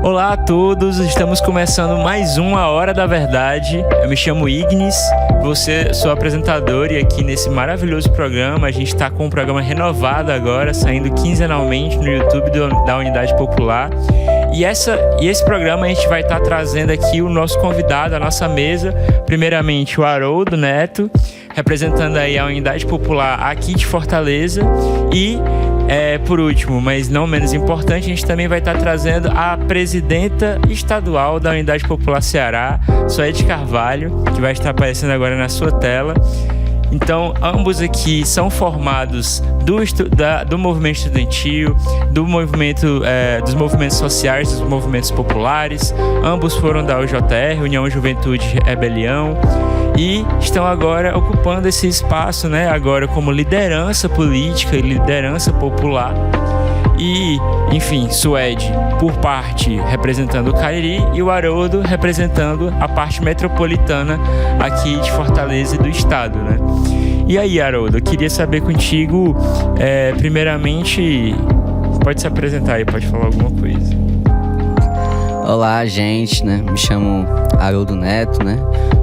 Olá a todos, estamos começando mais uma Hora da Verdade. Eu me chamo Ignis, sou apresentador e aqui nesse maravilhoso programa a gente está com um programa renovado agora, saindo quinzenalmente no YouTube da Unidade Popular. E esse programa a gente vai estar trazendo aqui o nosso convidado, a nossa mesa, primeiramente o Haroldo Neto, representando aí a Unidade Popular aqui de Fortaleza, e por último, mas não menos importante, a gente também vai estar trazendo a presidenta estadual da Unidade Popular Ceará, Suede Carvalho, que vai estar aparecendo agora na sua tela. Então, ambos aqui são formados do movimento estudantil, dos movimentos sociais, dos movimentos populares. Ambos foram da UJR, União Juventude Rebelião, e estão agora ocupando esse espaço, né, agora como liderança política e liderança popular. E, enfim, Suede, por parte, representando o Cariri, e o Haroldo representando a parte metropolitana aqui de Fortaleza e do estado, né? E aí, Haroldo, eu queria saber contigo, primeiramente, pode se apresentar aí, pode falar alguma coisa. Olá, gente, né? Me chamo Haroldo Neto, né?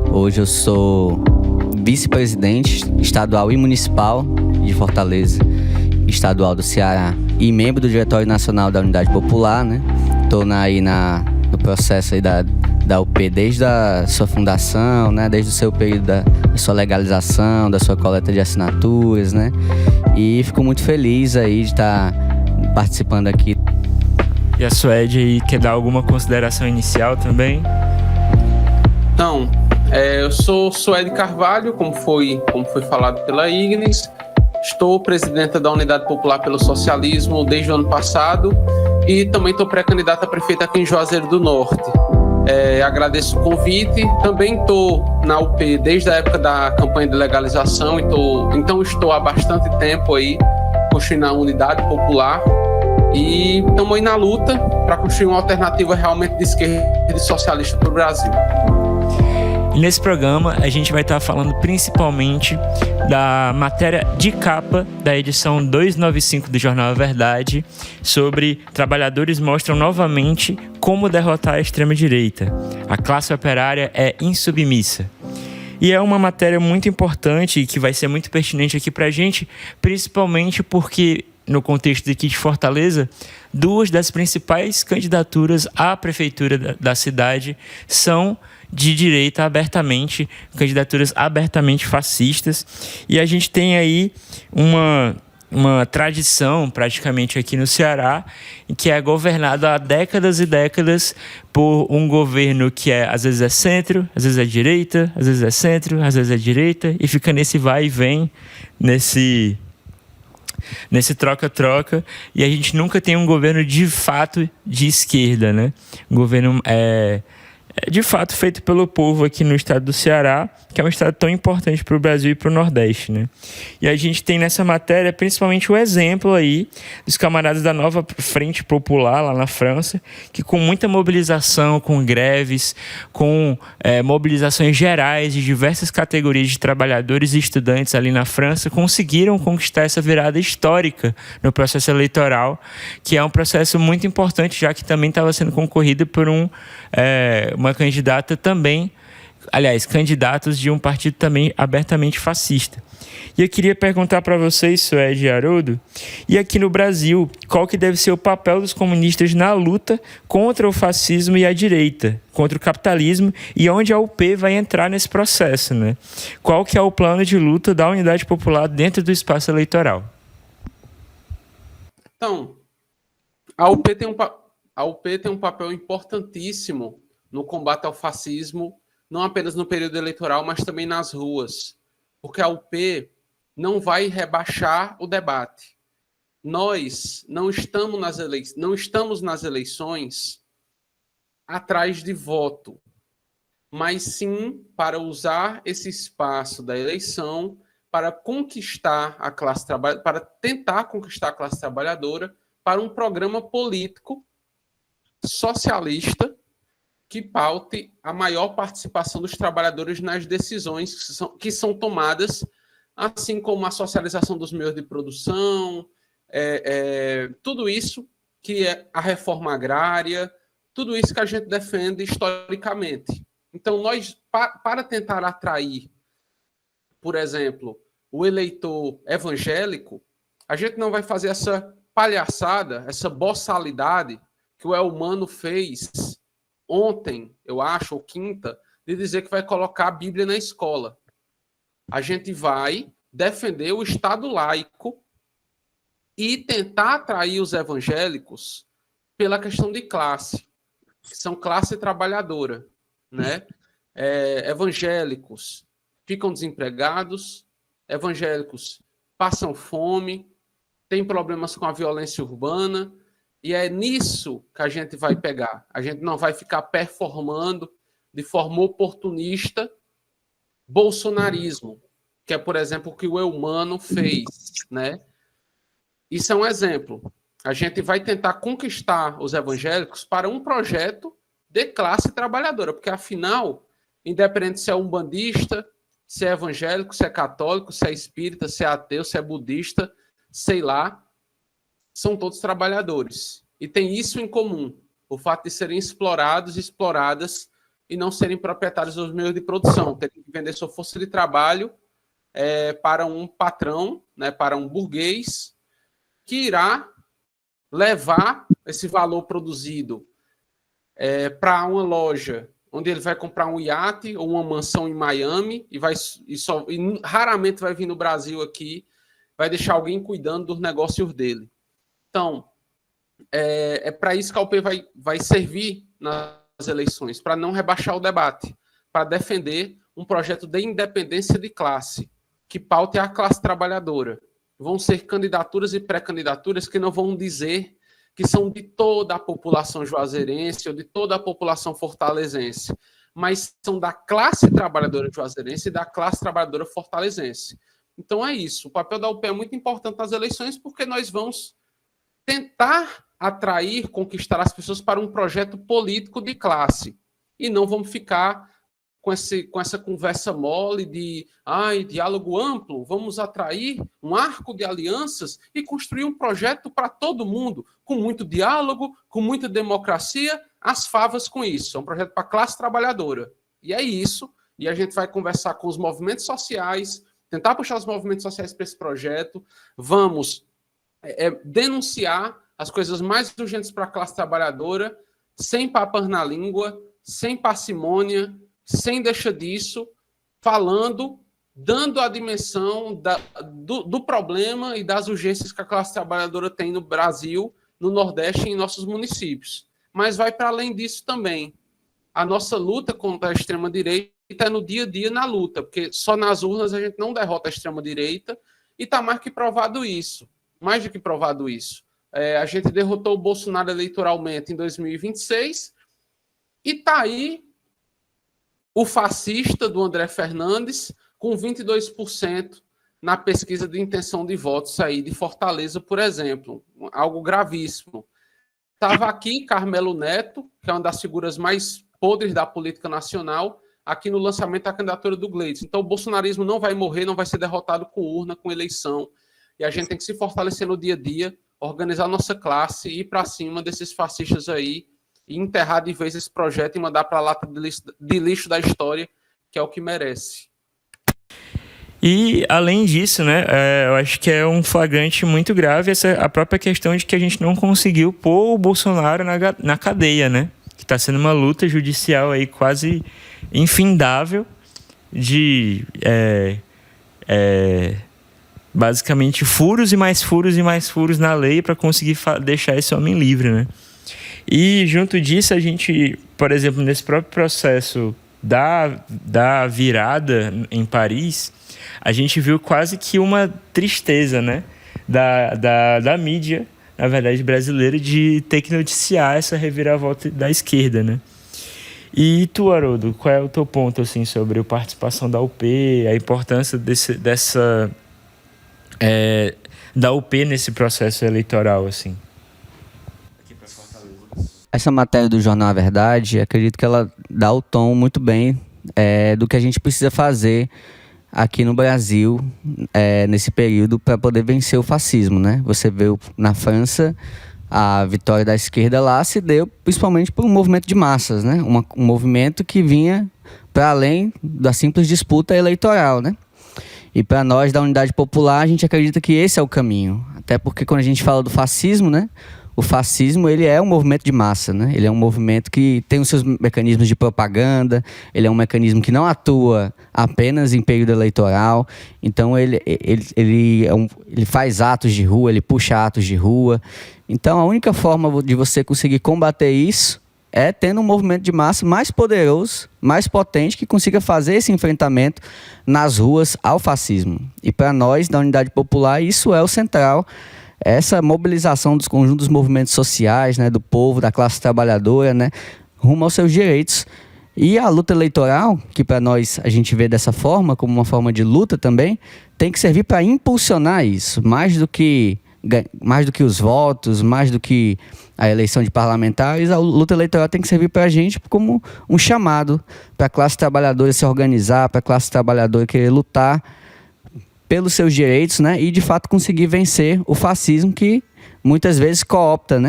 Hoje eu sou vice-presidente estadual e municipal de Fortaleza, estadual do Ceará, e membro do Diretório Nacional da Unidade Popular, né? Estou no processo aí da UP desde a sua fundação, né? Desde o seu período da sua legalização, da sua coleta de assinaturas, né? E fico muito feliz aí de estar participando aqui. E a Suede aí quer dar alguma consideração inicial também? Então, eu sou Suede Carvalho, como foi falado pela Ignis. Estou presidenta da Unidade Popular pelo Socialismo desde o ano passado e também estou pré-candidata a prefeita aqui em Juazeiro do Norte. Agradeço o convite. Também estou na UP desde a época da campanha de legalização, então estou há bastante tempo aí construindo a Unidade Popular e estamos aí na luta para construir uma alternativa realmente de esquerda e socialista para o Brasil. E nesse programa a gente vai estar falando principalmente da matéria de capa da edição 295 do Jornal A Verdade, sobre trabalhadores mostram novamente como derrotar a extrema-direita. A classe operária é insubmissa. E é uma matéria muito importante e que vai ser muito pertinente aqui pra gente, principalmente porque, no contexto aqui de Fortaleza, duas das principais candidaturas à prefeitura da cidade são de direita abertamente, candidaturas abertamente fascistas. E a gente tem aí uma tradição praticamente aqui no Ceará, que é governado há décadas e décadas por um governo que às vezes é centro, às vezes é direita, às vezes é centro, às vezes é direita, e fica nesse vai e vem, nesse troca-troca, e a gente nunca tem um governo de fato de esquerda, né? Um governo de fato feito pelo povo aqui no estado do Ceará, que é um estado tão importante para o Brasil e para o Nordeste, né? E a gente tem nessa matéria principalmente o exemplo aí dos camaradas da Nova Frente Popular lá na França, que com muita mobilização, com greves, com mobilizações gerais de diversas categorias de trabalhadores e estudantes ali na França, conseguiram conquistar essa virada histórica no processo eleitoral, que é um processo muito importante, já que também estava sendo concorrido por uma candidata também, aliás, candidatos de um partido também abertamente fascista. E eu queria perguntar para vocês, Suede e Haroldo, e aqui no Brasil, qual que deve ser o papel dos comunistas na luta contra o fascismo e a direita, contra o capitalismo, e onde a UP vai entrar nesse processo, né? Qual que é o plano de luta da Unidade Popular dentro do espaço eleitoral? Então, a UP tem um papel importantíssimo no combate ao fascismo, não apenas no período eleitoral, mas também nas ruas, porque a UP não vai rebaixar o debate. Nós não estamos nas eleições atrás de voto, mas sim para usar esse espaço da eleição para conquistar a classe trabalhadora, para tentar conquistar a classe trabalhadora para um programa político socialista que paute a maior participação dos trabalhadores nas decisões que são tomadas, assim como a socialização dos meios de produção, tudo isso que é a reforma agrária, Tudo isso que a gente defende historicamente. Então, nós, para tentar atrair, por exemplo, o eleitor evangélico, a gente não vai fazer essa palhaçada, essa boçalidade que o Elmano fez ontem, eu acho, ou quinta, de dizer que vai colocar a Bíblia na escola. A gente vai defender o Estado laico e tentar atrair os evangélicos pela questão de classe, que são classe trabalhadora, né? Evangélicos ficam desempregados, evangélicos passam fome, têm problemas com a violência urbana, e é nisso que a gente vai pegar. A gente não vai ficar performando de forma oportunista bolsonarismo, que é, por exemplo, o que o Elmano fez, né? Isso é um exemplo. A gente vai tentar conquistar os evangélicos para um projeto de classe trabalhadora, porque, afinal, independente se é umbandista, se é evangélico, se é católico, se é espírita, se é ateu, se é budista, sei lá, são todos trabalhadores. E tem isso em comum, o fato de serem explorados e exploradas e não serem proprietários dos meios de produção, terem que vender sua força de trabalho para um patrão, né, para um burguês, que irá levar esse valor produzido para uma loja, onde ele vai comprar um iate ou uma mansão em Miami e raramente vai vir no Brasil aqui, vai deixar alguém cuidando dos negócios dele. Então, é para isso que a UP vai servir nas eleições, para não rebaixar o debate, para defender um projeto de independência de classe, que paute a classe trabalhadora. Vão ser candidaturas e pré-candidaturas que não vão dizer que são de toda a população juazeirense ou de toda a população fortalezense, mas são da classe trabalhadora juazeirense e da classe trabalhadora fortalezense. Então é isso. O papel da UP é muito importante nas eleições porque nós vamos tentar atrair, conquistar as pessoas para um projeto político de classe e não vamos ficar com essa conversa mole de diálogo amplo, vamos atrair um arco de alianças e construir um projeto para todo mundo, com muito diálogo, com muita democracia, as favas com isso. É um projeto para a classe trabalhadora. E é isso, e a gente vai conversar com os movimentos sociais, tentar puxar os movimentos sociais para esse projeto, vamos denunciar as coisas mais urgentes para a classe trabalhadora, sem papas na língua, sem parcimônia, sem deixa disso, falando, dando a dimensão do problema e das urgências que a classe trabalhadora tem no Brasil, no Nordeste e em nossos municípios. Mas vai para além disso também. A nossa luta contra a extrema-direita é no dia a dia na luta, porque só nas urnas a gente não derrota a extrema-direita e está mais que provado isso. Mais do que provado isso. A gente derrotou o Bolsonaro eleitoralmente em 2026 e está aí o fascista do André Fernandes, com 22% na pesquisa de intenção de votos aí de Fortaleza, por exemplo. Algo gravíssimo. Estava aqui Carmelo Neto, que é uma das figuras mais podres da política nacional, aqui no lançamento da candidatura do Gleides. Então o bolsonarismo não vai morrer, não vai ser derrotado com urna, com eleição. E a gente tem que se fortalecer no dia a dia, organizar nossa classe, ir para cima desses fascistas aí, e enterrar de vez esse projeto e mandar para a lata de lixo da história, que é o que merece. E, além disso, né, eu acho que é um flagrante muito grave a própria questão de que a gente não conseguiu pôr o Bolsonaro na cadeia, né? Que está sendo uma luta judicial aí quase infindável de basicamente furos e mais furos e mais furos na lei para conseguir deixar esse homem livre, né? E junto disso a gente, por exemplo, nesse próprio processo da virada em Paris, a gente viu quase que uma tristeza, né, da mídia, na verdade, brasileira, de ter que noticiar essa reviravolta da esquerda, né? E tu, Haroldo, qual é o teu ponto assim, sobre a participação da UP, a importância da UP nesse processo eleitoral, assim? Essa matéria do Jornal A Verdade, acredito que ela dá o tom muito bem do que a gente precisa fazer aqui no Brasil nesse período para poder vencer o fascismo, né? Você vê na França a vitória da esquerda lá se deu principalmente por um movimento de massas, né? Um movimento que vinha para além da simples disputa eleitoral, né? E para nós da Unidade Popular, a gente acredita que esse é o caminho. Até porque quando a gente fala do fascismo, né? O fascismo, ele é um movimento de massa, né? Ele é um movimento que tem os seus mecanismos de propaganda, ele é um mecanismo que não atua apenas em período eleitoral. Então, ele faz atos de rua, ele puxa atos de rua. Então, a única forma de você conseguir combater isso é tendo um movimento de massa mais poderoso, mais potente, que consiga fazer esse enfrentamento nas ruas ao fascismo. E para nós, da Unidade Popular, isso é o central. Essa mobilização dos conjuntos movimentos sociais, né, do povo, da classe trabalhadora, né, rumo aos seus direitos. E a luta eleitoral, que para nós a gente vê dessa forma, como uma forma de luta também, tem que servir para impulsionar isso, mais do que os votos, mais do que a eleição de parlamentares. A luta eleitoral tem que servir para a gente como um chamado para a classe trabalhadora se organizar, para a classe trabalhadora querer lutar pelos seus direitos, né, e de fato conseguir vencer o fascismo que muitas vezes coopta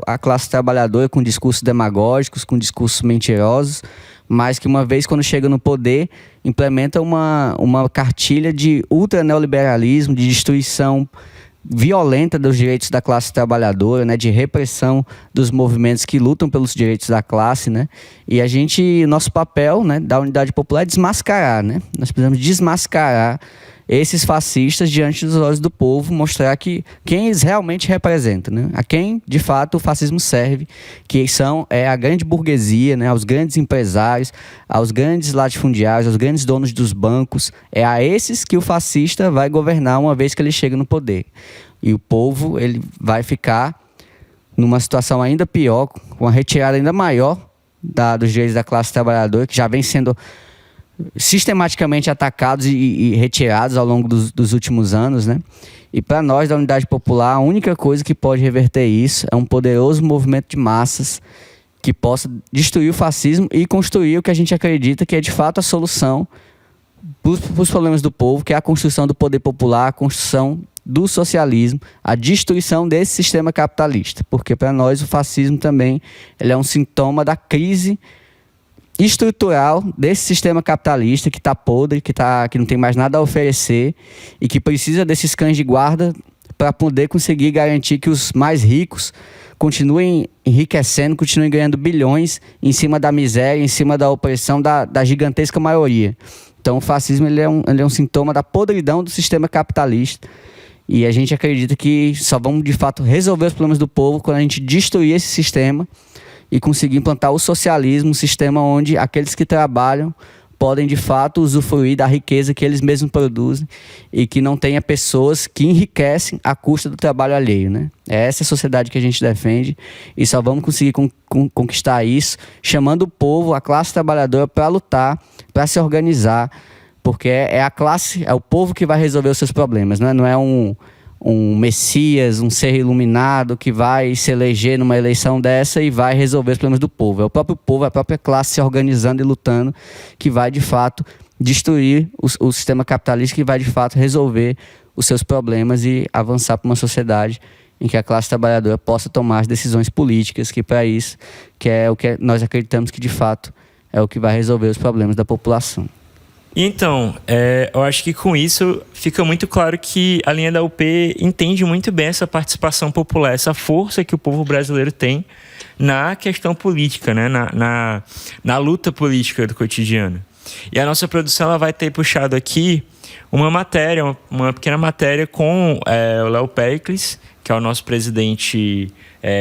a classe trabalhadora com discursos demagógicos, com discursos mentirosos, mas que uma vez quando chega no poder implementa uma cartilha de ultraneoliberalismo, de destruição violenta dos direitos da classe trabalhadora, né, de repressão dos movimentos que lutam pelos direitos da classe, né, e nosso papel, né, da Unidade Popular é desmascarar, né, nós precisamos desmascarar esses fascistas diante dos olhos do povo, mostrar quem eles realmente representam, né? A quem, de fato, o fascismo serve, que são a grande burguesia, né? Aos grandes empresários, aos grandes latifundiários, aos grandes donos dos bancos. É a esses que o fascista vai governar uma vez que ele chega no poder. E o povo ele vai ficar numa situação ainda pior, com uma retirada ainda maior dos direitos da classe trabalhadora, que já vem sendo sistematicamente atacados e retirados ao longo dos últimos anos, né? E para nós da Unidade Popular, a única coisa que pode reverter isso é um poderoso movimento de massas que possa destruir o fascismo e construir o que a gente acredita que é de fato a solução para os problemas do povo, que é a construção do poder popular, a construção do socialismo, a destruição desse sistema capitalista. Porque para nós o fascismo também ele é um sintoma da crise estrutural desse sistema capitalista que está podre, que não tem mais nada a oferecer e que precisa desses cães de guarda para poder conseguir garantir que os mais ricos continuem enriquecendo, continuem ganhando bilhões em cima da miséria, em cima da opressão da gigantesca maioria. Então o fascismo ele é um sintoma da podridão do sistema capitalista e a gente acredita que só vamos de fato resolver os problemas do povo quando a gente destruir esse sistema e conseguir implantar o socialismo, um sistema onde aqueles que trabalham podem, de fato, usufruir da riqueza que eles mesmos produzem e que não tenha pessoas que enriquecem à custa do trabalho alheio, né? É essa a sociedade que a gente defende e só vamos conseguir conquistar isso chamando o povo, a classe trabalhadora, para lutar, para se organizar, porque é o povo que vai resolver os seus problemas, né? Não é um messias, um ser iluminado que vai se eleger numa eleição dessa e vai resolver os problemas do povo. É o próprio povo, a própria classe se organizando e lutando que vai, de fato, destruir o sistema capitalista, que vai, de fato, resolver os seus problemas e avançar para uma sociedade em que a classe trabalhadora possa tomar as decisões políticas, que para isso, que é o que nós acreditamos que, de fato, é o que vai resolver os problemas da população. Então, eu acho que com isso fica muito claro que a linha da UP entende muito bem essa participação popular, essa força que o povo brasileiro tem na questão política, né? na luta política do cotidiano. E a nossa produção ela vai ter puxado aqui uma pequena matéria com o Léo Péricles, que é o nosso presidente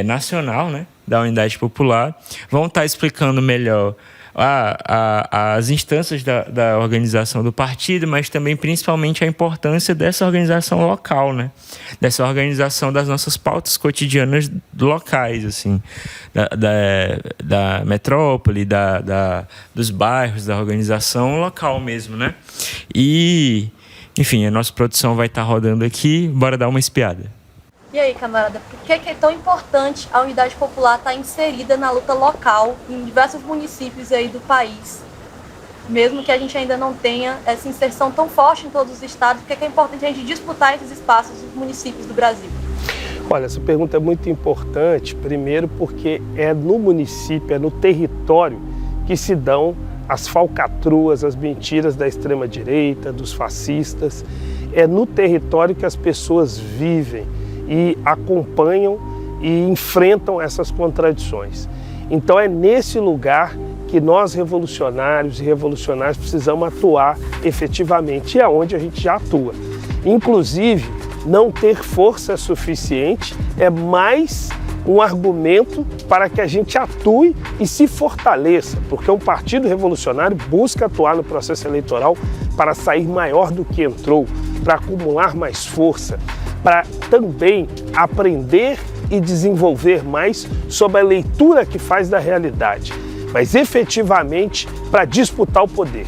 nacional, né, da Unidade Popular. Vão estar explicando melhor as instâncias da organização do partido, mas também principalmente a importância dessa organização local, né? Dessa organização das nossas pautas cotidianas locais, assim, da metrópole, dos bairros, da organização local mesmo, né? E, enfim, a nossa produção vai estar rodando aqui, bora dar uma espiada. E aí, camarada, por que é tão importante a Unidade Popular estar inserida na luta local em diversos municípios aí do país? Mesmo que a gente ainda não tenha essa inserção tão forte em todos os estados, por que é importante a gente disputar esses espaços nos municípios do Brasil? Olha, essa pergunta é muito importante, primeiro porque é no município, é no território que se dão as falcatruas, as mentiras da extrema-direita, dos fascistas. É no território que as pessoas vivem e acompanham e enfrentam essas contradições. Então é nesse lugar que nós, revolucionários e revolucionárias, precisamos atuar efetivamente, e é onde a gente já atua. Inclusive, não ter força suficiente é mais um argumento para que a gente atue e se fortaleça, porque um partido revolucionário busca atuar no processo eleitoral para sair maior do que entrou, para acumular mais força, para também aprender e desenvolver mais sobre a leitura que faz da realidade, mas efetivamente para disputar o poder.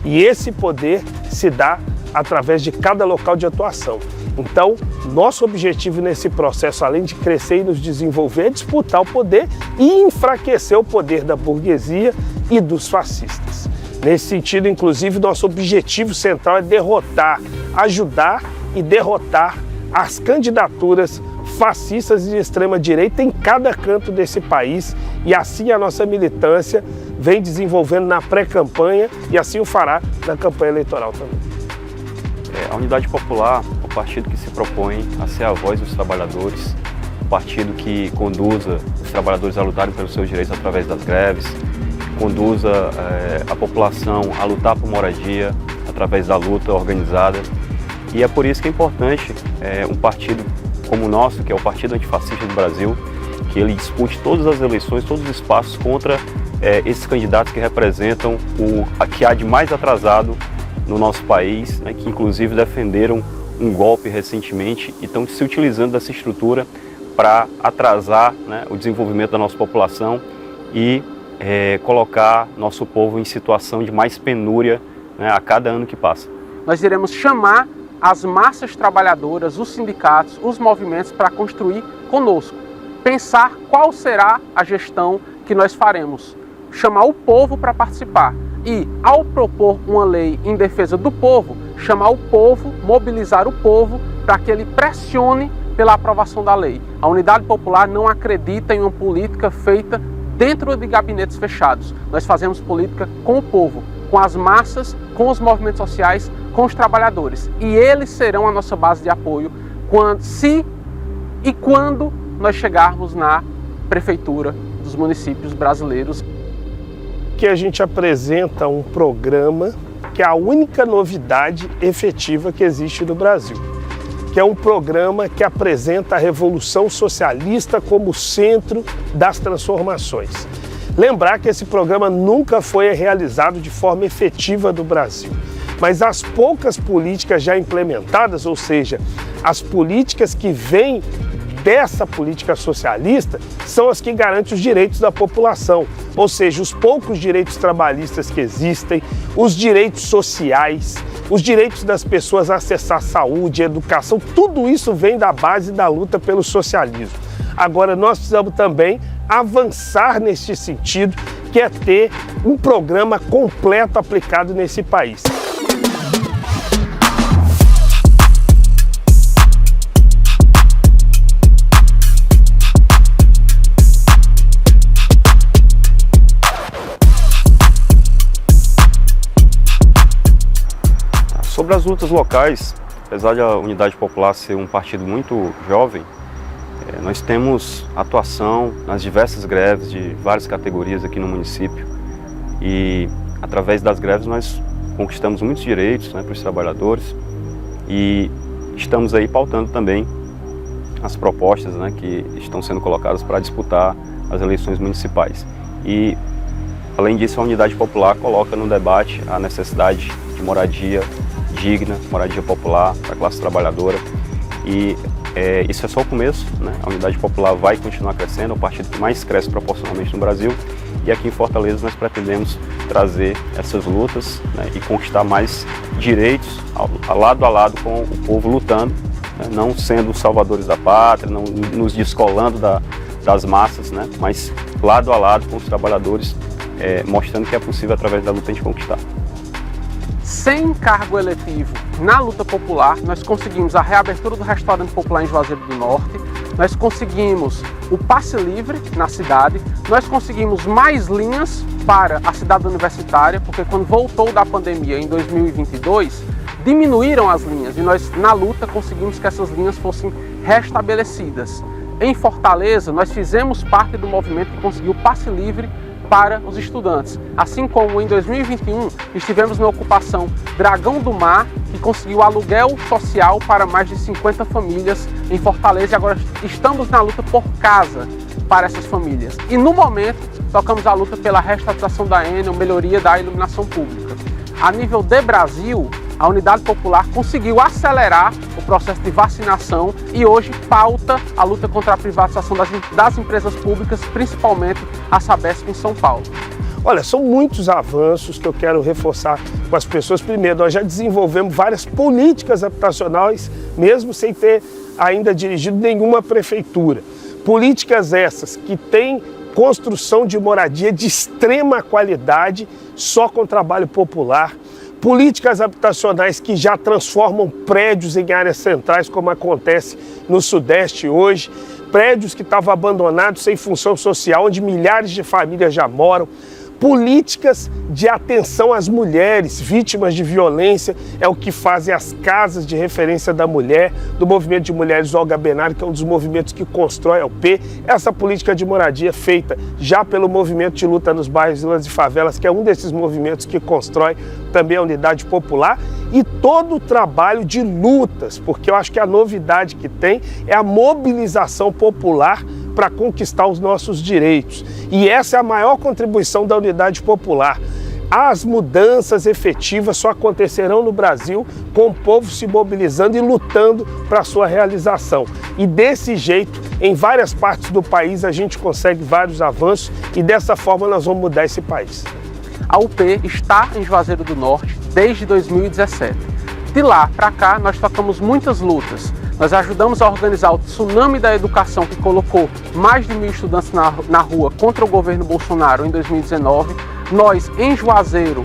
E esse poder se dá através de cada local de atuação. Então, nosso objetivo nesse processo, além de crescer e nos desenvolver, é disputar o poder e enfraquecer o poder da burguesia e dos fascistas. Nesse sentido, inclusive, nosso objetivo central é derrotar, ajudar e derrotar as candidaturas fascistas e de extrema-direita em cada canto desse país, e assim a nossa militância vem desenvolvendo na pré-campanha e assim o fará na campanha eleitoral também. A Unidade Popular é o partido que se propõe a ser a voz dos trabalhadores, o partido que conduza os trabalhadores a lutarem pelos seus direitos através das greves, conduza a população a lutar por moradia através da luta organizada. E é por isso que é importante um partido como o nosso, que é o Partido Antifascista do Brasil, que ele dispute todas as eleições, todos os espaços contra esses candidatos que representam o que há de mais atrasado no nosso país, né, que inclusive defenderam um golpe recentemente e estão se utilizando dessa estrutura para atrasar, né, o desenvolvimento da nossa população e colocar nosso povo em situação de mais penúria, né, a cada ano que passa. Nós iremos chamar as massas trabalhadoras, os sindicatos, os movimentos para construir conosco, pensar qual será a gestão que nós faremos, chamar o povo para participar. E, ao propor uma lei em defesa do povo, chamar o povo, mobilizar o povo para que ele pressione pela aprovação da lei. A Unidade Popular não acredita em uma política feita dentro de gabinetes fechados. Nós fazemos política com o povo, com as massas, com os movimentos sociais, com os trabalhadores. E eles serão a nossa base de apoio quando nós chegarmos na prefeitura dos municípios brasileiros. Que a gente apresenta um programa que é a única novidade efetiva que existe no Brasil, que é um programa que apresenta a Revolução Socialista como centro das transformações. Lembrar que esse programa nunca foi realizado de forma efetiva no Brasil, mas as poucas políticas já implementadas, ou seja, as políticas que vêm dessa política socialista, são as que garantem os direitos da população, ou seja, os poucos direitos trabalhistas que existem, os direitos sociais, os direitos das pessoas a acessar saúde, educação, tudo isso vem da base da luta pelo socialismo. Agora, nós precisamos também avançar nesse sentido, que é ter um programa completo aplicado nesse país. Sobre as lutas locais, apesar de a Unidade Popular ser um partido muito jovem, nós temos atuação nas diversas greves de várias categorias aqui no município e através das greves nós conquistamos muitos direitos, né, para os trabalhadores e estamos aí pautando também as propostas, né, que estão sendo colocadas para disputar as eleições municipais. E além disso, a Unidade Popular coloca no debate a necessidade de moradia digna, moradia popular para a classe trabalhadora e isso é só o começo, né? A Unidade Popular vai continuar crescendo, é o partido que mais cresce proporcionalmente no Brasil e aqui em Fortaleza nós pretendemos trazer essas lutas, né, e conquistar mais direitos lado a lado com o povo lutando, né, não sendo os salvadores da pátria, não nos descolando das massas, né, mas lado a lado com os trabalhadores, mostrando que é possível através da luta a gente conquistar. Sem cargo eletivo na luta popular, nós conseguimos a reabertura do restaurante popular em Juazeiro do Norte, nós conseguimos o passe livre na cidade, nós conseguimos mais linhas para a cidade universitária, porque quando voltou da pandemia em 2022, diminuíram as linhas e nós, na luta, conseguimos que essas linhas fossem restabelecidas. Em Fortaleza, nós fizemos parte do movimento que conseguiu passe livre para os estudantes. Assim como em 2021 estivemos na ocupação Dragão do Mar, que conseguiu aluguel social para mais de 50 famílias em Fortaleza, e agora estamos na luta por casa para essas famílias. E no momento tocamos a luta pela restatização da Enel, melhoria da iluminação pública. A nível de Brasil, a Unidade Popular conseguiu acelerar o processo de vacinação e hoje pauta a luta contra a privatização das empresas públicas, principalmente a Sabesp em São Paulo. Olha, são muitos avanços que eu quero reforçar com as pessoas. Primeiro, nós já desenvolvemos várias políticas habitacionais, mesmo sem ter ainda dirigido nenhuma prefeitura. Políticas essas que têm construção de moradia de extrema qualidade, só com trabalho popular. Políticas habitacionais que já transformam prédios em áreas centrais, como acontece no Sudeste hoje. Prédios que estavam abandonados, sem função social, onde milhares de famílias já moram. Políticas de atenção às mulheres vítimas de violência, é o que fazem as casas de referência da mulher, do movimento de mulheres Olga Benário, que é um dos movimentos que constrói a UP. Essa política de moradia feita já pelo movimento de luta nos bairros, vilas e favelas, que é um desses movimentos que constrói também a Unidade Popular, e todo o trabalho de lutas, porque eu acho que a novidade que tem é a mobilização popular para conquistar os nossos direitos. E essa é a maior contribuição da Unidade Popular. As mudanças efetivas só acontecerão no Brasil com o povo se mobilizando e lutando para a sua realização. E desse jeito, em várias partes do país, a gente consegue vários avanços e dessa forma nós vamos mudar esse país. A UP está em Juazeiro do Norte desde 2017. De lá para cá, nós tocamos muitas lutas. Nós ajudamos a organizar o Tsunami da Educação, que colocou mais de 1.000 estudantes na rua contra o governo Bolsonaro em 2019. Nós, em Juazeiro,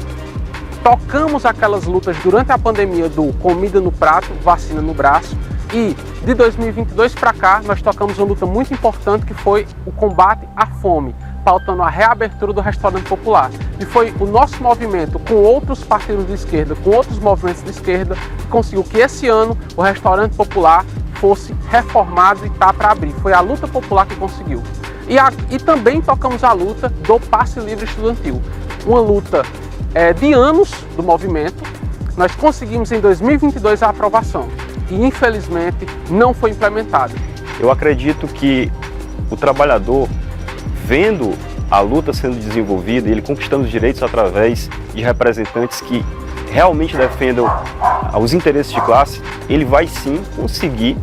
tocamos aquelas lutas durante a pandemia do Comida no Prato, Vacina no Braço. E de 2022 para cá, nós tocamos uma luta muito importante, que foi o combate à fome, pautando a reabertura do restaurante popular. E foi o nosso movimento, com outros partidos de esquerda, com outros movimentos de esquerda, que conseguiu que esse ano o restaurante popular fosse reformado e está para abrir. Foi a luta popular que conseguiu. E também tocamos a luta do passe livre estudantil. Uma luta de anos do movimento. Nós conseguimos em 2022 a aprovação e infelizmente não foi implementada. Eu acredito que o trabalhador, vendo a luta sendo desenvolvida e ele conquistando os direitos através de representantes que realmente defendam os interesses de classe, ele vai sim conseguir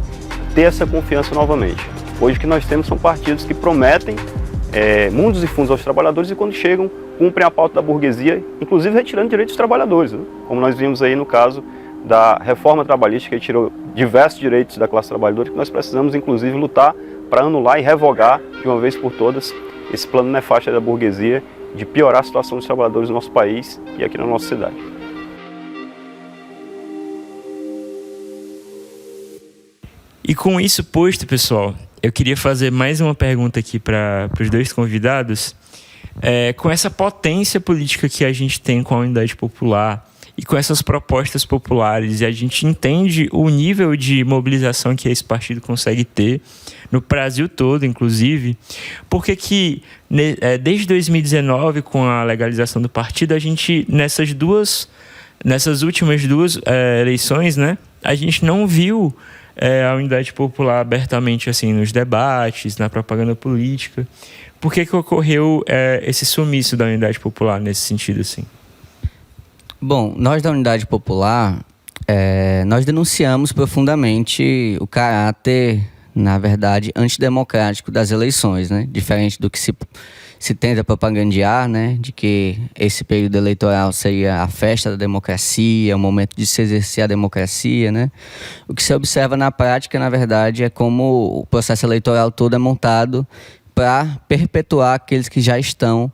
ter essa confiança novamente. Hoje o que nós temos são partidos que prometem mundos e fundos aos trabalhadores e quando chegam, cumprem a pauta da burguesia, inclusive retirando direitos dos trabalhadores, né? Como nós vimos aí no caso da reforma trabalhista, que tirou diversos direitos da classe trabalhadora, que nós precisamos inclusive lutar para anular e revogar de uma vez por todas esse plano nefasto da burguesia de piorar a situação dos trabalhadores no nosso país e aqui na nossa cidade. E com isso posto, pessoal, eu queria fazer mais uma pergunta aqui para os dois convidados. Com essa potência política que a gente tem com a Unidade Popular e com essas propostas populares, e a gente entende o nível de mobilização que esse partido consegue ter no Brasil todo, inclusive, porque que desde 2019, com a legalização do partido, a gente, nessas últimas duas eleições, né, a gente não viu a Unidade Popular abertamente assim nos debates, na propaganda política. Por que ocorreu esse sumiço da Unidade Popular nesse sentido assim? Bom, nós da Unidade Popular, nós denunciamos profundamente o caráter, na verdade, antidemocrático das eleições, né? Diferente do que se tenta propagandear, né? De que esse período eleitoral seria a festa da democracia, o momento de se exercer a democracia, né? O que se observa na prática, na verdade, é como o processo eleitoral todo é montado para perpetuar aqueles que já estão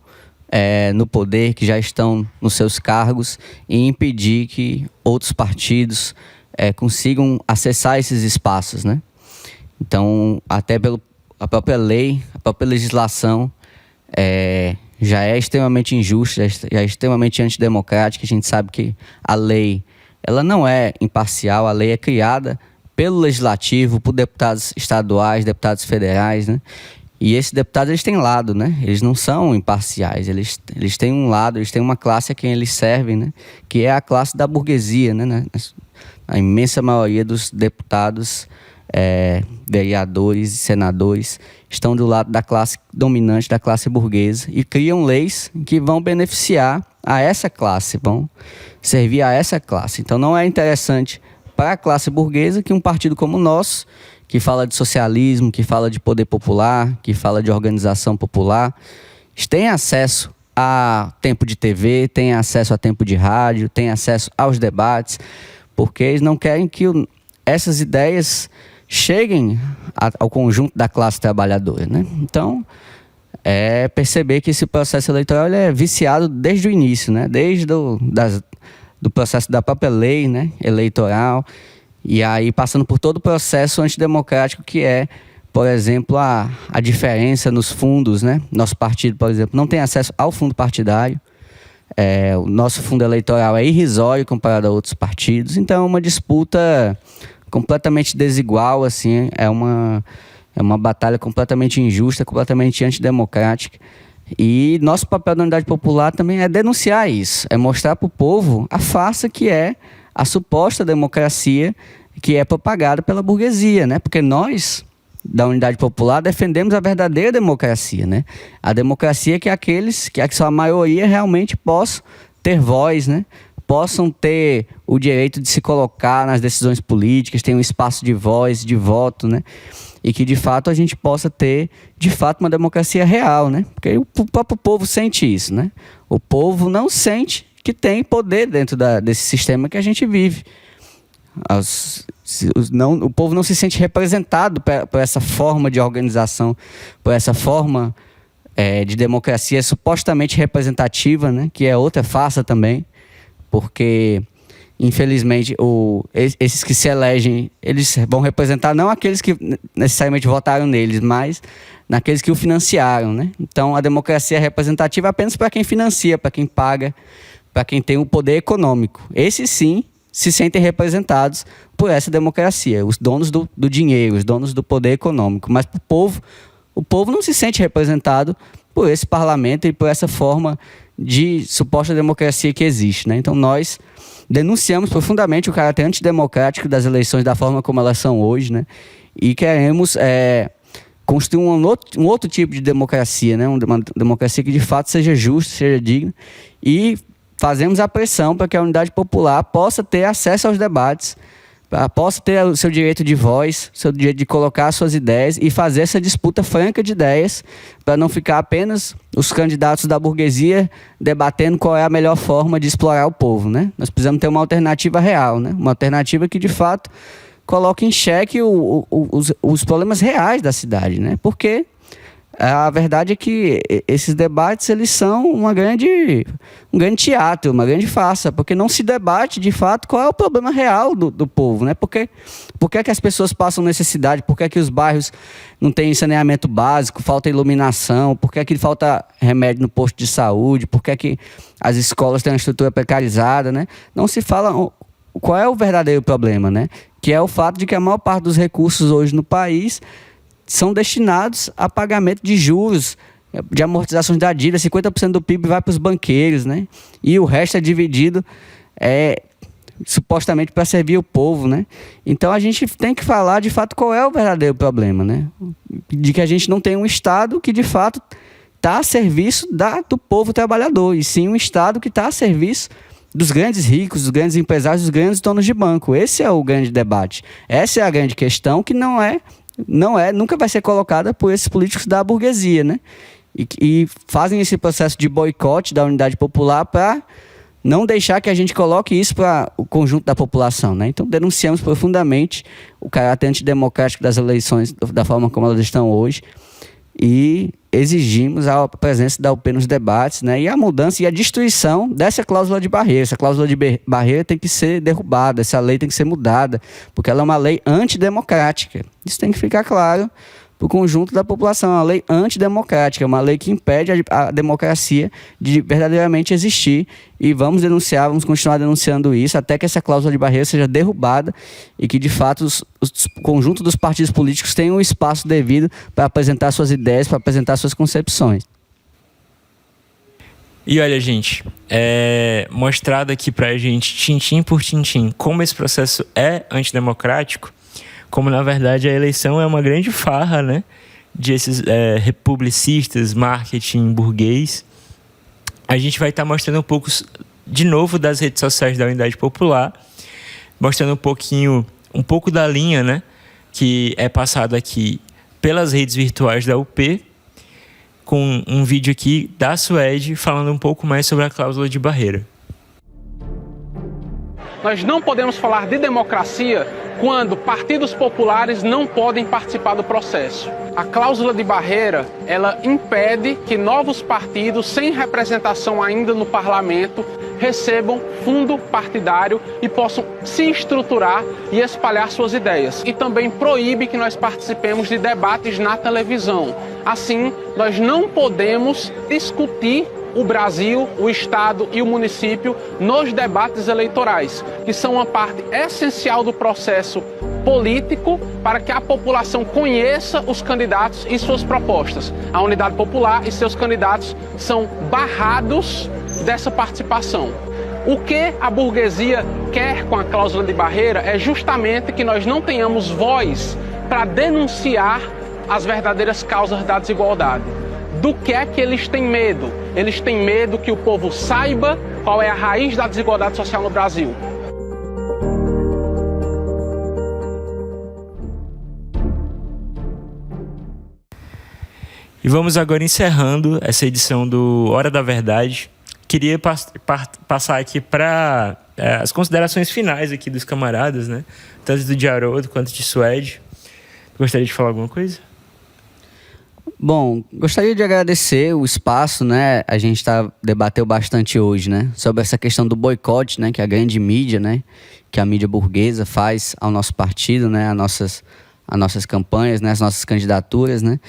no poder, que já estão nos seus cargos, e impedir que outros partidos consigam acessar esses espaços, né? Então, até a própria lei, a própria legislação já é extremamente injusta, já é extremamente antidemocrática. A gente sabe que a lei, ela não é imparcial, a lei é criada pelo legislativo, por deputados estaduais, deputados federais, né? E esses deputados, eles têm lado, né? Eles não são imparciais, eles têm um lado, eles têm uma classe a quem eles servem, né? Que é a classe da burguesia, né? A imensa maioria dos deputados, vereadores e senadores estão do lado da classe dominante, da classe burguesa, e criam leis que vão beneficiar a essa classe, vão servir a essa classe. Então não é interessante para a classe burguesa que um partido como o nosso, que fala de socialismo, que fala de poder popular, que fala de organização popular, tem acesso a tempo de TV, tem acesso a tempo de rádio, tem acesso aos debates, porque eles não querem que essas ideias cheguem ao conjunto da classe trabalhadora, né? Então, perceber que esse processo eleitoral ele é viciado desde o início, né? Desde do processo da própria lei, né, eleitoral, e aí passando por todo o processo antidemocrático que é, por exemplo, a diferença nos fundos, né? Nosso partido, por exemplo, não tem acesso ao fundo partidário. O nosso fundo eleitoral é irrisório comparado a outros partidos, então é uma disputa completamente desigual, assim, é uma batalha completamente injusta, completamente antidemocrática. E nosso papel da Unidade Popular também é denunciar isso, é mostrar para o povo a farsa que é a suposta democracia que é propagada pela burguesia, né? Porque nós, da Unidade Popular, defendemos a verdadeira democracia, né? A democracia que a sua maioria realmente possa ter voz, né? Possam ter o direito de se colocar nas decisões políticas, tenham um espaço de voz, de voto, né? E que, de fato, a gente possa ter, de fato, uma democracia real, né? Porque o próprio povo sente isso, né? O povo não sente que tem poder dentro desse sistema que a gente vive. O povo não se sente representado por essa forma de organização, por essa forma de democracia supostamente representativa, né? Que é outra farsa também, porque infelizmente esses que se elegem, eles vão representar não aqueles que necessariamente votaram neles, mas naqueles que o financiaram, né? Então a democracia é representativa apenas para quem financia, para quem paga, para quem tem o poder econômico. Esses sim se sentem representados por essa democracia, os donos do dinheiro, os donos do poder econômico. Mas para o povo não se sente representado por esse parlamento e por essa forma de suposta democracia que existe, né? Então nós denunciamos profundamente o caráter antidemocrático das eleições da forma como elas são hoje, né? E queremos construir um outro tipo de democracia, né? Uma democracia que de fato seja justa, seja digna, e fazemos a pressão para que a Unidade Popular possa ter acesso aos debates, possa ter o seu direito de voz, o seu direito de colocar suas ideias e fazer essa disputa franca de ideias, para não ficar apenas os candidatos da burguesia debatendo qual é a melhor forma de explorar o povo, né? Nós precisamos ter uma alternativa real, né? Uma alternativa que de fato coloque em xeque os problemas reais da cidade, né? Porque a verdade é que esses debates, eles são um grande teatro, uma grande farsa, porque não se debate, de fato, qual é o problema real do povo, né? Por que é que as pessoas passam necessidade? Por que é que os bairros não têm saneamento básico, falta iluminação? Por que é que falta remédio no posto de saúde? Por que é que as escolas têm uma estrutura precarizada, né? Não se fala qual é o verdadeiro problema, né? Que é o fato de que a maior parte dos recursos hoje no país são destinados a pagamento de juros, de amortizações da dívida. 50% do PIB vai para os banqueiros, né? E o resto é dividido supostamente para servir o povo, né? Então a gente tem que falar de fato qual é o verdadeiro problema, né? De que a gente não tem um Estado que de fato está a serviço do povo trabalhador, e sim um Estado que está a serviço dos grandes ricos, dos grandes empresários, dos grandes donos de banco. Esse é o grande debate. Essa é a grande questão que nunca vai ser colocada por esses políticos da burguesia, né? E fazem esse processo de boicote da Unidade Popular para não deixar que a gente coloque isso para o conjunto da população, né? Então denunciamos profundamente o caráter antidemocrático das eleições da forma como elas estão hoje. e exigimos a presença da UP nos debates, né, e a mudança e a destruição dessa cláusula de barreira. Essa cláusula de barreira tem que ser derrubada, essa lei tem que ser mudada, porque ela é uma lei antidemocrática. Isso tem que ficar claro para o conjunto da população. É uma lei antidemocrática, é uma lei que impede a democracia de verdadeiramente existir, e vamos denunciar, vamos continuar denunciando isso até que essa cláusula de barreira seja derrubada e que, de fato, o conjunto dos partidos políticos tenham o espaço devido para apresentar suas ideias, para apresentar suas concepções. E olha, gente, mostrado aqui pra gente, tintim por tintim, como esse processo é antidemocrático, como na verdade a eleição é uma grande farra, né, de esses republicistas, marketing burguês. A gente vai estar mostrando um pouco, de novo, das redes sociais da Unidade Popular, mostrando um pouco da linha, né, que é passada aqui pelas redes virtuais da UP, com um vídeo aqui da Suede falando um pouco mais sobre a cláusula de barreira. Nós não podemos falar de democracia quando partidos populares não podem participar do processo. A cláusula de barreira, ela impede que novos partidos sem representação ainda no parlamento recebam fundo partidário e possam se estruturar e espalhar suas ideias. E também proíbe que nós participemos de debates na televisão. Assim, nós não podemos discutir o Brasil, o Estado e o município nos debates eleitorais, que são uma parte essencial do processo político para que a população conheça os candidatos e suas propostas. A Unidade Popular e seus candidatos são barrados dessa participação. O que a burguesia quer com a cláusula de barreira é justamente que nós não tenhamos voz para denunciar as verdadeiras causas da desigualdade. Do que é que eles têm medo? Eles têm medo que o povo saiba qual é a raiz da desigualdade social no Brasil. E vamos agora encerrando essa edição do Hora da Verdade. Queria passar aqui para as considerações finais aqui dos camaradas, né? Tanto do de Haroldo quanto de Suede. Gostaria de falar alguma coisa? Bom, gostaria de agradecer o espaço, né? A gente debateu bastante hoje, né? Sobre essa questão do boicote, né? Que a grande mídia, né? Que a mídia burguesa faz ao nosso partido, né? As nossas campanhas, né? As nossas candidaturas, né?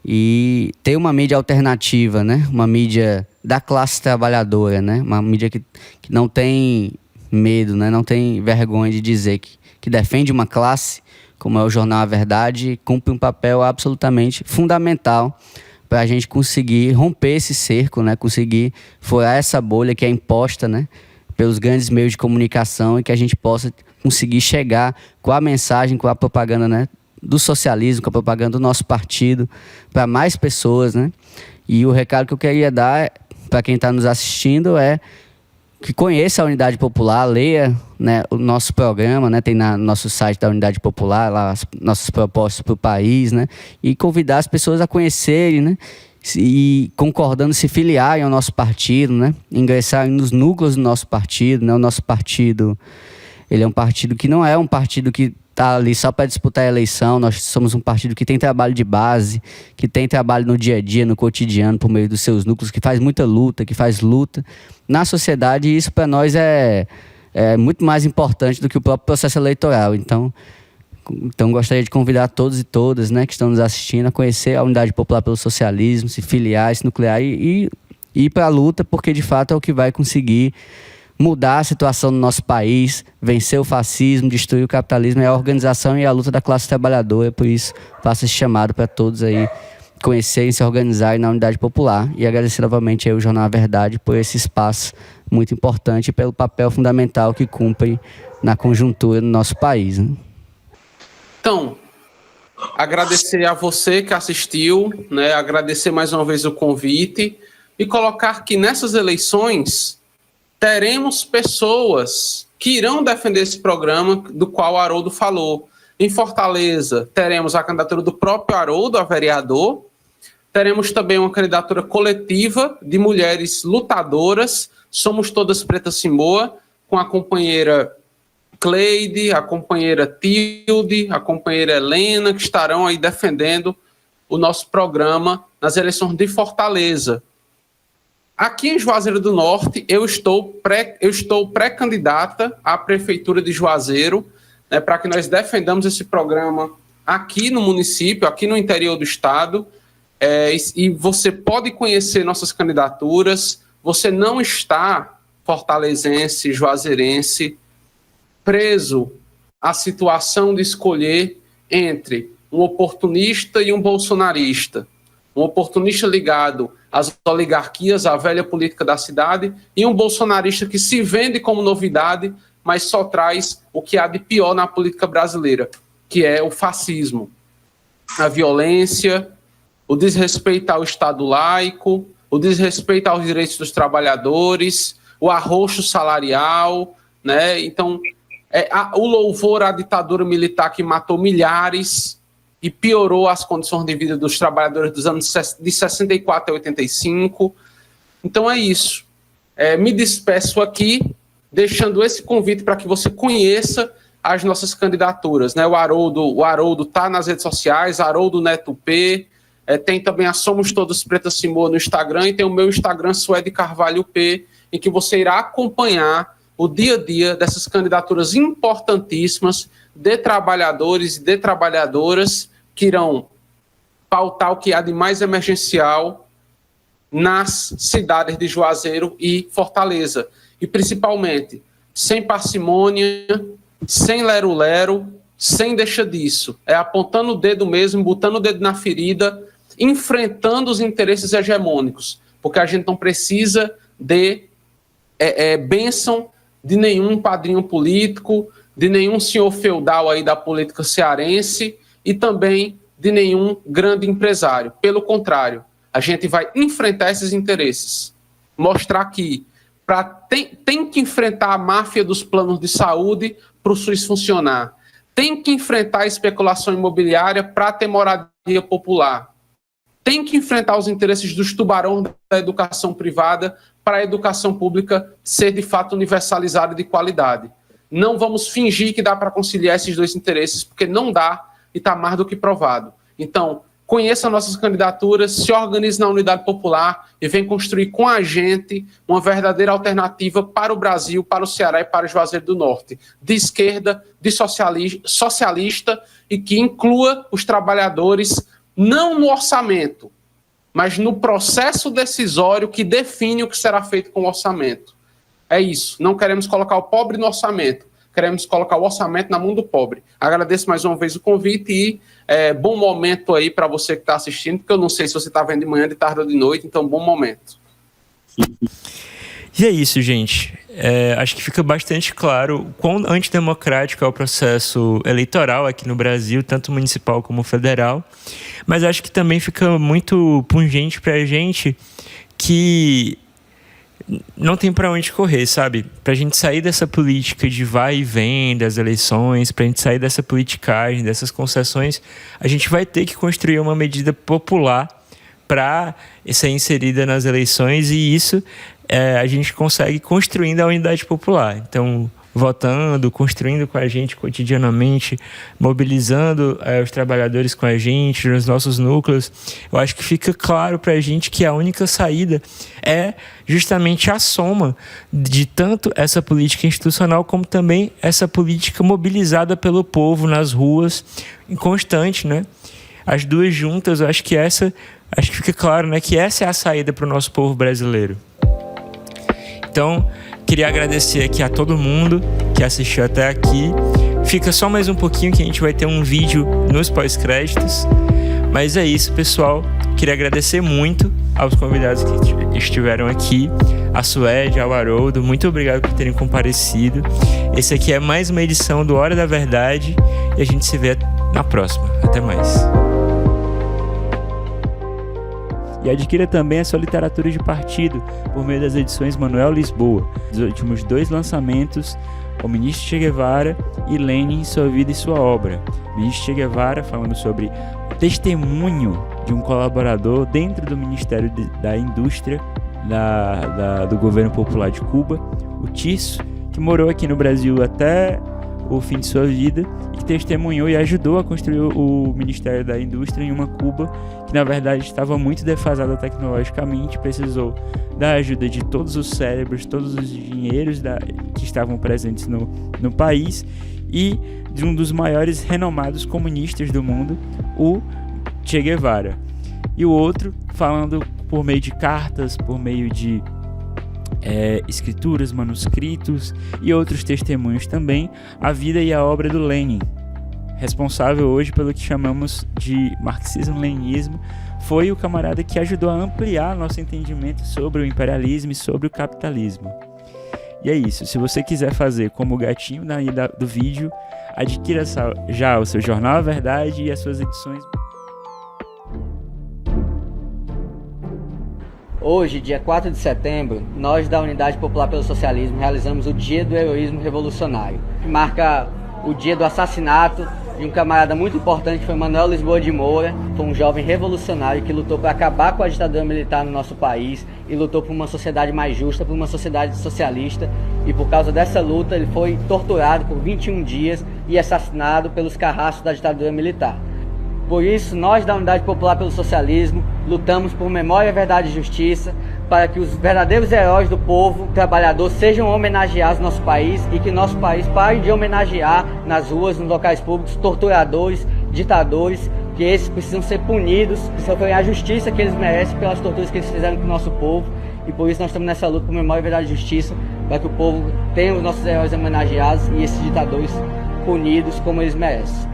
E ter uma mídia alternativa, né? Uma mídia da classe trabalhadora, né? Uma mídia que não tem medo, né? Não tem vergonha de dizer que defende uma classe, como é o jornal A Verdade, cumpre um papel absolutamente fundamental para a gente conseguir romper esse cerco, né? Conseguir furar essa bolha que é imposta, né? Pelos grandes meios de comunicação, e que a gente possa conseguir chegar com a mensagem, com a propaganda, né? Do socialismo, com a propaganda do nosso partido, para mais pessoas, né? E o recado que eu queria dar para quem está nos assistindo é que conheça a Unidade Popular, leia, né, o nosso programa, né, tem no nosso site da Unidade Popular lá as nossas propostas para o país, né, e convidar as pessoas a conhecerem, né, e concordando se filiarem ao nosso partido, né, ingressarem nos núcleos do nosso partido, né. O nosso partido, ele é um partido que não é um partido que está ali só para disputar a eleição. Nós somos um partido que tem trabalho de base, que tem trabalho no dia a dia, no cotidiano, por meio dos seus núcleos, que faz muita luta, que faz luta na sociedade, e isso para nós é muito mais importante do que o próprio processo eleitoral. Então gostaria de convidar todos e todas, né, que estão nos assistindo a conhecer a Unidade Popular pelo Socialismo, se filiar, se nuclear e ir para a luta, porque de fato é o que vai conseguir mudar a situação do nosso país, vencer o fascismo, destruir o capitalismo. É a organização e a luta da classe trabalhadora. Por isso, faço esse chamado para todos aí conhecerem, se organizarem na Unidade Popular, e agradecer novamente aí o Jornal A Verdade por esse espaço muito importante e pelo papel fundamental que cumpre na conjuntura do nosso país, né? Então, agradecer a você que assistiu, né? Agradecer mais uma vez o convite e colocar que nessas eleições teremos pessoas que irão defender esse programa do qual o Haroldo falou. Em Fortaleza, teremos a candidatura do próprio Haroldo a vereador. Teremos também uma candidatura coletiva de mulheres lutadoras, Somos Todas Pretas Simboa, com a companheira Cleide, a companheira Tilde, a companheira Helena, que estarão aí defendendo o nosso programa nas eleições de Fortaleza. Aqui em Juazeiro do Norte, eu estou pré-candidata à Prefeitura de Juazeiro, né, para que nós defendamos esse programa aqui no município, aqui no interior do estado, e você pode conhecer nossas candidaturas. Você não está, fortalezense, juazeirense, preso à situação de escolher entre um oportunista e um bolsonarista, um oportunista ligado às oligarquias, à velha política da cidade, e um bolsonarista que se vende como novidade, mas só traz o que há de pior na política brasileira, que é o fascismo, a violência, o desrespeito ao Estado laico, o desrespeito aos direitos dos trabalhadores, o arroxo salarial, né? Então, o louvor à ditadura militar que matou milhares e piorou as condições de vida dos trabalhadores dos anos de 64 a 85. Então é isso. Me despeço aqui, deixando esse convite para que você conheça as nossas candidaturas, né? O Haroldo está nas redes sociais, Haroldo Neto P, tem também a Somos Todos Preta Simô no Instagram, e tem o meu Instagram, Suede Carvalho P, em que você irá acompanhar o dia a dia dessas candidaturas importantíssimas de trabalhadores e de trabalhadoras que irão pautar o que há de mais emergencial nas cidades de Juazeiro e Fortaleza. E principalmente, sem parcimônia, sem lero-lero, sem deixa disso. Apontando o dedo mesmo, botando o dedo na ferida, enfrentando os interesses hegemônicos. Porque a gente não precisa de bênção de nenhum padrinho político, de nenhum senhor feudal aí da política cearense e também de nenhum grande empresário. Pelo contrário, a gente vai enfrentar esses interesses. Mostrar que tem que enfrentar a máfia dos planos de saúde para o SUS funcionar. Tem que enfrentar a especulação imobiliária para ter moradia popular. Tem que enfrentar os interesses dos tubarões da educação privada para a educação pública ser de fato universalizada e de qualidade. Não vamos fingir que dá para conciliar esses dois interesses, porque não dá e está mais do que provado. Então, conheça nossas candidaturas, se organize na Unidade Popular e vem construir com a gente uma verdadeira alternativa para o Brasil, para o Ceará e para o Juazeiro do Norte, de esquerda, de socialista e que inclua os trabalhadores não no orçamento, mas no processo decisório que define o que será feito com o orçamento. É isso, não queremos colocar o pobre no orçamento, queremos colocar o orçamento na mão do pobre. Agradeço mais uma vez o convite e bom momento aí para você que está assistindo, porque eu não sei se você está vendo de manhã, de tarde ou de noite, então bom momento. E é isso, gente. Acho que fica bastante claro o quão antidemocrático é o processo eleitoral aqui no Brasil, tanto municipal como federal, mas acho que também fica muito pungente para a gente que não tem para onde correr, sabe? Para a gente sair dessa política de vai e vem das eleições, para a gente sair dessa politicagem, dessas concessões, a gente vai ter que construir uma medida popular para ser inserida nas eleições, e isso a gente consegue construindo a unidade popular. Então, votando, construindo com a gente cotidianamente, mobilizando os trabalhadores com a gente, nos nossos núcleos, eu acho que fica claro para a gente que a única saída é justamente a soma de tanto essa política institucional como também essa política mobilizada pelo povo nas ruas, em constante, né? As duas juntas, eu acho que fica claro, né, que essa é a saída para o nosso povo brasileiro. Então, queria agradecer aqui a todo mundo que assistiu até aqui. Fica só mais um pouquinho que a gente vai ter um vídeo nos pós-créditos. Mas é isso, pessoal. Queria agradecer muito aos convidados que estiveram aqui, a Suede, ao Haroldo. Muito obrigado por terem comparecido. Esse aqui é mais uma edição do Hora da Verdade e a gente se vê na próxima. Até mais. E adquira também a sua literatura de partido por meio das edições Manuel Lisboa. Os últimos 2 lançamentos, O Ministro Che Guevara e Lenin, Sua Vida e Sua Obra. O Ministro Che Guevara falando sobre o testemunho de um colaborador dentro do Ministério da Indústria do Governo Popular de Cuba, o Tirso, que morou aqui no Brasil até o fim de sua vida e que testemunhou e ajudou a construir o Ministério da Indústria em uma Cuba que, na verdade, estava muito defasada tecnologicamente, precisou da ajuda de todos os cérebros, todos os engenheiros que estavam presentes no país e de um dos maiores renomados comunistas do mundo, o Che Guevara. E o outro falando por meio de cartas, por meio de escrituras, manuscritos e outros testemunhos também, a vida e a obra do Lenin, responsável hoje pelo que chamamos de marxismo-leninismo. Foi o camarada que ajudou a ampliar nosso entendimento sobre o imperialismo e sobre o capitalismo. E é isso, se você quiser fazer como o gatinho do vídeo, adquira já o seu Jornal A Verdade e as suas edições. Hoje, dia 4 de setembro, nós da Unidade Popular pelo Socialismo realizamos o Dia do Heroísmo Revolucionário, que marca o dia do assassinato de um camarada muito importante, que foi Manuel Lisboa de Moura. Foi um jovem revolucionário que lutou para acabar com a ditadura militar no nosso país e lutou por uma sociedade mais justa, por uma sociedade socialista. E por causa dessa luta ele foi torturado por 21 dias e assassinado pelos carrascos da ditadura militar. Por isso, nós da Unidade Popular pelo Socialismo lutamos por memória, verdade e justiça, para que os verdadeiros heróis do povo trabalhador sejam homenageados no nosso país e que nosso país pare de homenagear nas ruas, nos locais públicos, torturadores, ditadores, que esses precisam ser punidos, precisam ter a justiça que eles merecem pelas torturas que eles fizeram com o nosso povo. E por isso nós estamos nessa luta por memória, verdade e justiça, para que o povo tenha os nossos heróis homenageados e esses ditadores punidos como eles merecem.